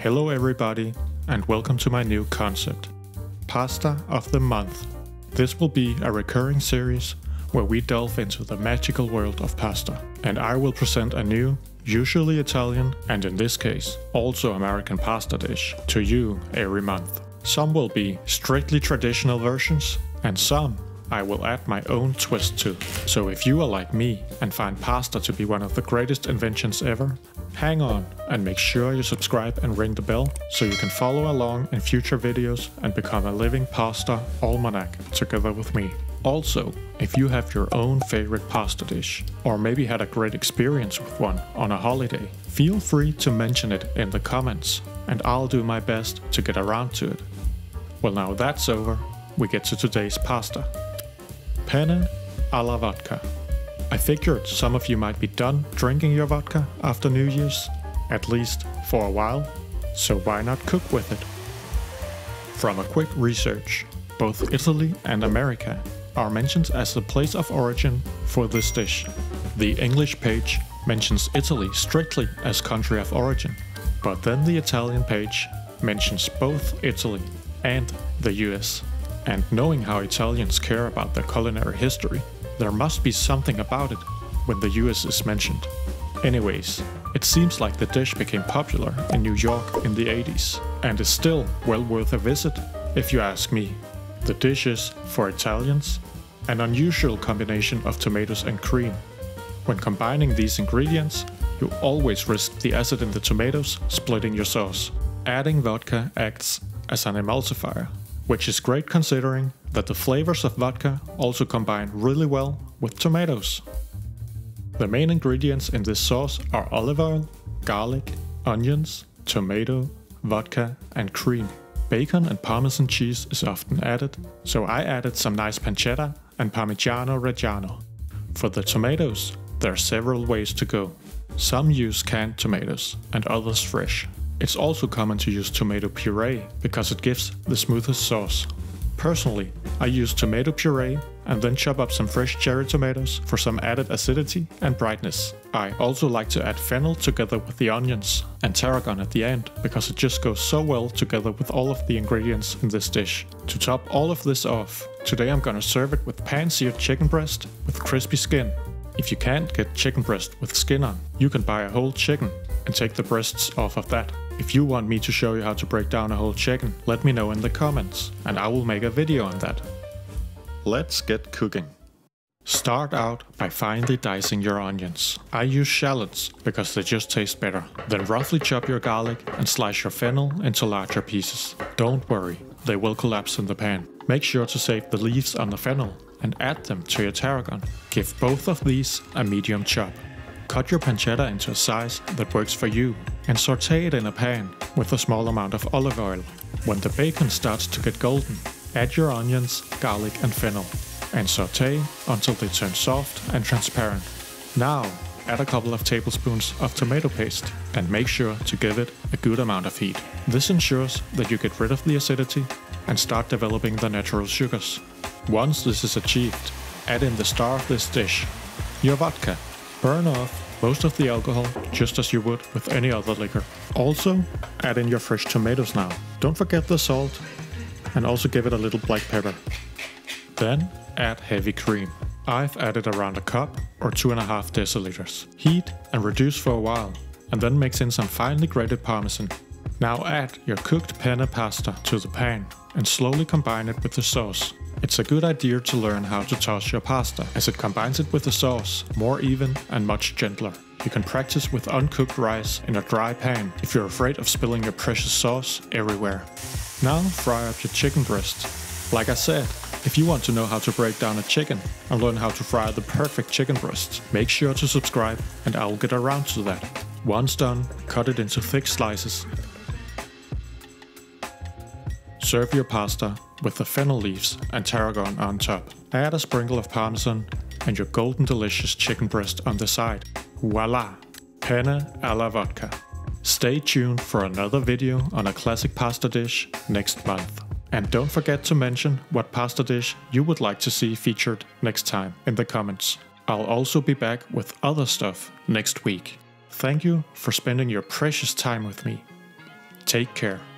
Hello everybody, and welcome to my new concept, Pasta of the Month. This will be a recurring series where we delve into the magical world of pasta, and I will present a new, usually Italian, and in this case, also American pasta dish to you every month. Some will be strictly traditional versions, and some I will add my own twist to. So if you are like me and find pasta to be one of the greatest inventions ever, hang on and make sure you subscribe and ring the bell so you can follow along in future videos and become a living pasta almanac together with me. Also, if you have your own favorite pasta dish, or maybe had a great experience with one on a holiday, feel free to mention it in the comments, and I'll do my best to get around to it. Well, now that's over, we get to today's pasta. Penne alla Vodka. I figured some of you might be done drinking your vodka after New Year's, at least for a while, so why not cook with it? From a quick research, both Italy and America are mentioned as the place of origin for this dish. The English page mentions Italy strictly as country of origin, but then the Italian page mentions both Italy and the US. And knowing how Italians care about their culinary history, there must be something about it when the US is mentioned. Anyways, it seems like the dish became popular in New York in the 80s, and is still well worth a visit, if you ask me. The dish is, for Italians, an unusual combination of tomatoes and cream. When combining these ingredients, you always risk the acid in the tomatoes splitting your sauce. Adding vodka acts as an emulsifier, which is great considering that the flavors of vodka also combine really well with tomatoes. The main ingredients in this sauce are olive oil, garlic, onions, tomato, vodka, and cream. Bacon and Parmesan cheese is often added, so I added some nice pancetta and Parmigiano Reggiano. For the tomatoes, there are several ways to go. Some use canned tomatoes and others fresh. It's also common to use tomato puree because it gives the smoothest sauce. Personally, I use tomato puree and then chop up some fresh cherry tomatoes for some added acidity and brightness. I also like to add fennel together with the onions and tarragon at the end because it just goes so well together with all of the ingredients in this dish. To top all of this off, today I'm gonna serve it with pan-seared chicken breast with crispy skin. If you can't get chicken breast with skin on, you can buy a whole chicken and take the breasts off of that. If you want me to show you how to break down a whole chicken, let me know in the comments, and I will make a video on that. Let's get cooking. Start out by finely dicing your onions. I use shallots because they just taste better. Then roughly chop your garlic and slice your fennel into larger pieces. Don't worry, they will collapse in the pan. Make sure to save the leaves on the fennel and add them to your tarragon. Give both of these a medium chop. Cut your pancetta into a size that works for you and saute it in a pan with a small amount of olive oil. When the bacon starts to get golden, add your onions, garlic and fennel and saute until they turn soft and transparent. Now add a couple of tablespoons of tomato paste and make sure to give it a good amount of heat. This ensures that you get rid of the acidity and start developing the natural sugars. Once this is achieved, add in the star of this dish, your vodka. Burn off most of the alcohol just as you would with any other liquor. Also, add in your fresh tomatoes now. Don't forget the salt and also give it a little black pepper. Then add heavy cream. I've added around a cup or 2.5 deciliters. Heat and reduce for a while and then mix in some finely grated Parmesan. Now add your cooked penne pasta to the pan and slowly combine it with the sauce. It's a good idea to learn how to toss your pasta, as it combines it with the sauce more even and much gentler. You can practice with uncooked rice in a dry pan if you're afraid of spilling your precious sauce everywhere. Now fry up your chicken breast. Like I said, if you want to know how to break down a chicken and learn how to fry the perfect chicken breast, make sure to subscribe and I will get around to that. Once done, cut it into thick slices. Serve your pasta with the fennel leaves and tarragon on top. Add a sprinkle of Parmesan and your golden delicious chicken breast on the side. Voila! Penne alla Vodka. Stay tuned for another video on a classic pasta dish next month. And don't forget to mention what pasta dish you would like to see featured next time in the comments. I'll also be back with other stuff next week. Thank you for spending your precious time with me. Take care.